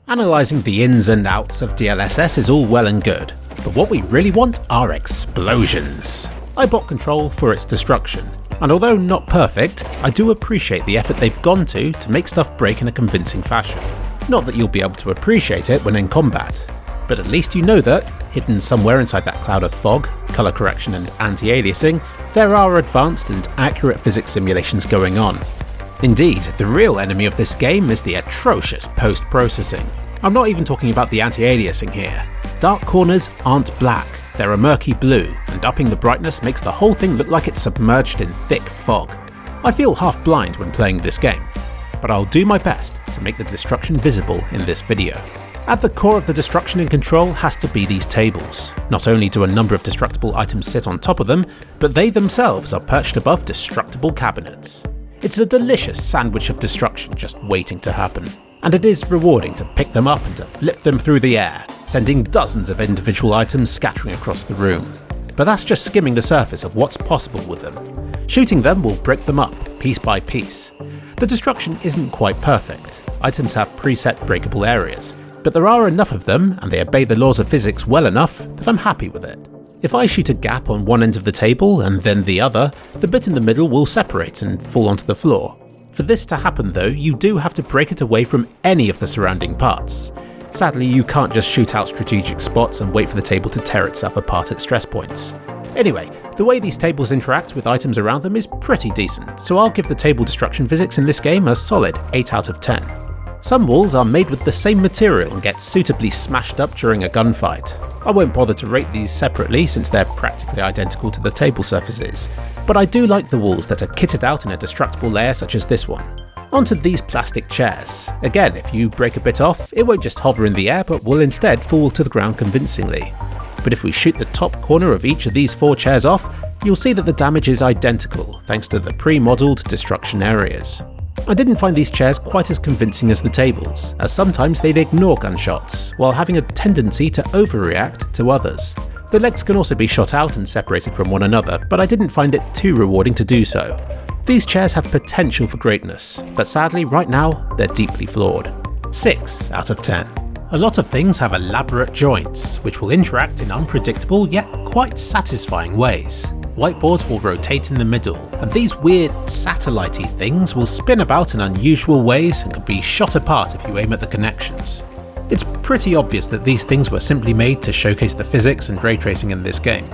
Analysing the ins and outs of DLSS is all well and good, but what we really want are explosions. I bought Control for its destruction, and although not perfect, I do appreciate the effort they've gone to make stuff break in a convincing fashion. Not that you'll be able to appreciate it when in combat, but at least you know that, hidden somewhere inside that cloud of fog, colour correction and anti-aliasing, there are advanced and accurate physics simulations going on. Indeed, the real enemy of this game is the atrocious post-processing. I'm not even talking about the anti-aliasing here. Dark corners aren't black, they're a murky blue, and upping the brightness makes the whole thing look like it's submerged in thick fog. I feel half blind when playing this game, but I'll do my best to make the destruction visible in this video. At the core of the destruction in Control has to be these tables. Not only do a number of destructible items sit on top of them, but they themselves are perched above destructible cabinets. It's a delicious sandwich of destruction just waiting to happen, and it is rewarding to pick them up and to flip them through the air, sending dozens of individual items scattering across the room. But that's just skimming the surface of what's possible with them. Shooting them will break them up, piece by piece. The destruction isn't quite perfect. Items have preset breakable areas, but there are enough of them, and they obey the laws of physics well enough that I'm happy with it. If I shoot a gap on one end of the table and then the other, the bit in the middle will separate and fall onto the floor. For this to happen though, you do have to break it away from any of the surrounding parts. Sadly, you can't just shoot out strategic spots and wait for the table to tear itself apart at stress points. Anyway, the way these tables interact with items around them is pretty decent, so I'll give the table destruction physics in this game a solid 8 out of 10. Some walls are made with the same material and get suitably smashed up during a gunfight. I won't bother to rate these separately since they're practically identical to the table surfaces, but I do like the walls that are kitted out in a destructible layer such as this one. Onto these plastic chairs. Again, if you break a bit off, it won't just hover in the air but will instead fall to the ground convincingly. But if we shoot the top corner of each of these 4 chairs off, you'll see that the damage is identical thanks to the pre-modelled destruction areas. I didn't find these chairs quite as convincing as the tables, as sometimes they'd ignore gunshots, while having a tendency to overreact to others. The legs can also be shot out and separated from one another, but I didn't find it too rewarding to do so. These chairs have potential for greatness, but sadly right now they're deeply flawed. 6 out of 10. A lot of things have elaborate joints, which will interact in unpredictable yet quite satisfying ways. Whiteboards will rotate in the middle, and these weird satellite-y things will spin about in unusual ways and can be shot apart if you aim at the connections. It's pretty obvious that these things were simply made to showcase the physics and ray tracing in this game,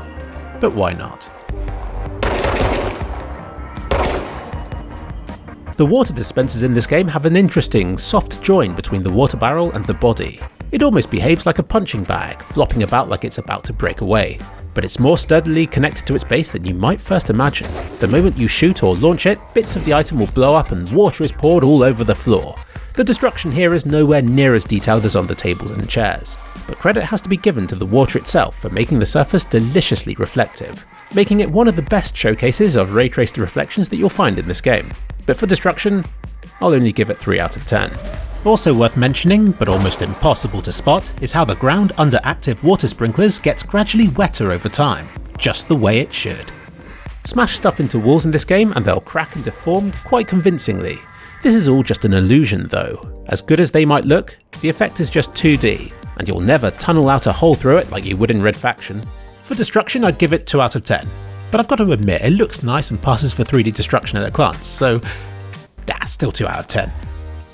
but why not? The water dispensers in this game have an interesting, soft join between the water barrel and the body. It almost behaves like a punching bag, flopping about like it's about to break away. But it's more sturdily connected to its base than you might first imagine. The moment you shoot or launch it, bits of the item will blow up and water is poured all over the floor. The destruction here is nowhere near as detailed as on the tables and chairs, but credit has to be given to the water itself for making the surface deliciously reflective, making it one of the best showcases of ray traced reflections that you'll find in this game. But for destruction, I'll only give it 3 out of 10. Also worth mentioning, but almost impossible to spot, is how the ground under active water sprinklers gets gradually wetter over time, just the way it should. Smash stuff into walls in this game and they'll crack and deform quite convincingly. This is all just an illusion though. As good as they might look, the effect is just 2D, and you'll never tunnel out a hole through it like you would in Red Faction. For destruction I'd give it 2 out of 10, but I've got to admit it looks nice and passes for 3D destruction at a glance, so yeah, still 2 out of 10.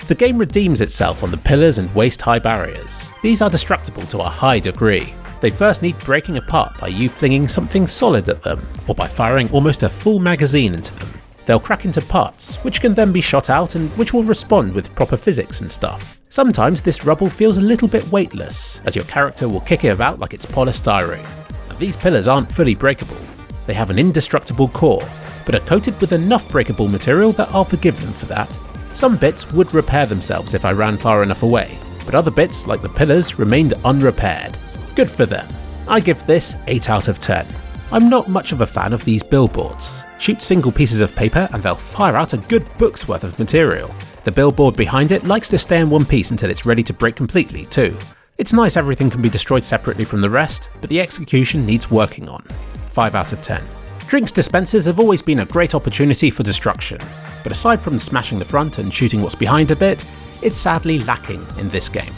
The game redeems itself on the pillars and waist-high barriers. These are destructible to a high degree. They first need breaking apart by you flinging something solid at them, or by firing almost a full magazine into them. They'll crack into parts, which can then be shot out and which will respond with proper physics and stuff. Sometimes this rubble feels a little bit weightless, as your character will kick it about like it's polystyrene. And these pillars aren't fully breakable. They have an indestructible core, but are coated with enough breakable material that I'll forgive them for that. Some bits would repair themselves if I ran far enough away, but other bits, like the pillars, remained unrepaired. Good for them. I give this 8 out of 10. I'm not much of a fan of these billboards. Shoot single pieces of paper and they'll fire out a good book's worth of material. The billboard behind it likes to stay in one piece until it's ready to break completely too. It's nice everything can be destroyed separately from the rest, but the execution needs working on. 5 out of 10. Drinks dispensers have always been a great opportunity for destruction, but aside from smashing the front and shooting what's behind a bit, it's sadly lacking in this game.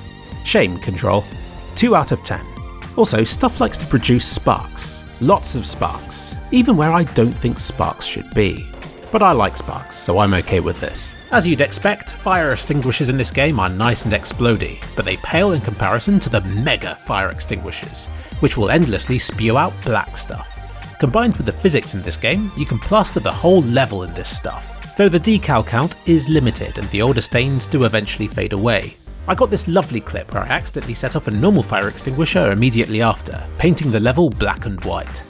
Shame, Control. 2 out of 10. Also, stuff likes to produce sparks. Lots of sparks, even where I don't think sparks should be. But I like sparks, so I'm okay with this. As you'd expect, fire extinguishers in this game are nice and explodey, but they pale in comparison to the mega fire extinguishers, which will endlessly spew out black stuff. Combined with the physics in this game, you can plaster the whole level in this stuff, though the decal count is limited and the older stains do eventually fade away. I got this lovely clip where I accidentally set off a normal fire extinguisher immediately after, painting the level black and white.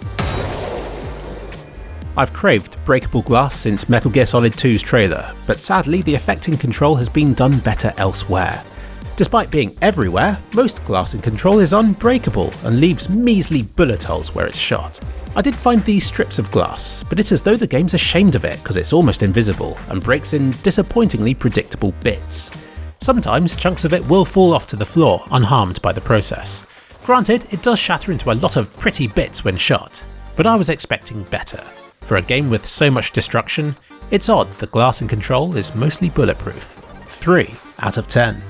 I've craved breakable glass since Metal Gear Solid 2's trailer, but sadly the effect in Control has been done better elsewhere. Despite being everywhere, most glass in Control is unbreakable and leaves measly bullet holes where it's shot. I did find these strips of glass, but it's as though the game's ashamed of it because it's almost invisible and breaks in disappointingly predictable bits. Sometimes chunks of it will fall off to the floor unharmed by the process. Granted, it does shatter into a lot of pretty bits when shot, but I was expecting better. For a game with so much destruction, it's odd the glass in Control is mostly bulletproof. 3 out of 10.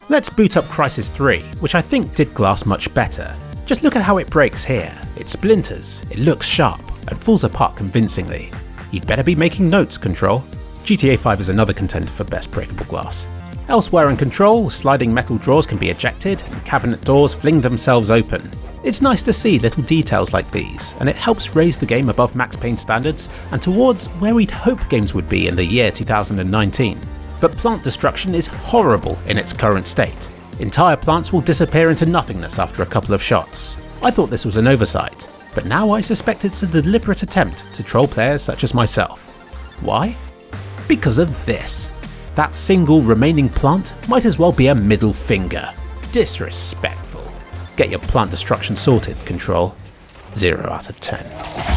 Let's boot up Crysis 3, which I think did glass much better. Just look at how it breaks here. It splinters, it looks sharp, and falls apart convincingly. You'd better be making notes, Control. GTA 5 is another contender for best breakable glass. Elsewhere in Control, sliding metal drawers can be ejected and cabinet doors fling themselves open. It's nice to see little details like these, and it helps raise the game above Max Payne standards and towards where we'd hope games would be in the year 2019. But plant destruction is horrible in its current state. Entire plants will disappear into nothingness after a couple of shots. I thought this was an oversight, but now I suspect it's a deliberate attempt to troll players such as myself. Why? Because of this. That single remaining plant might as well be a middle finger. Disrespectful. Get your plant destruction sorted, Control. 0 out of 10.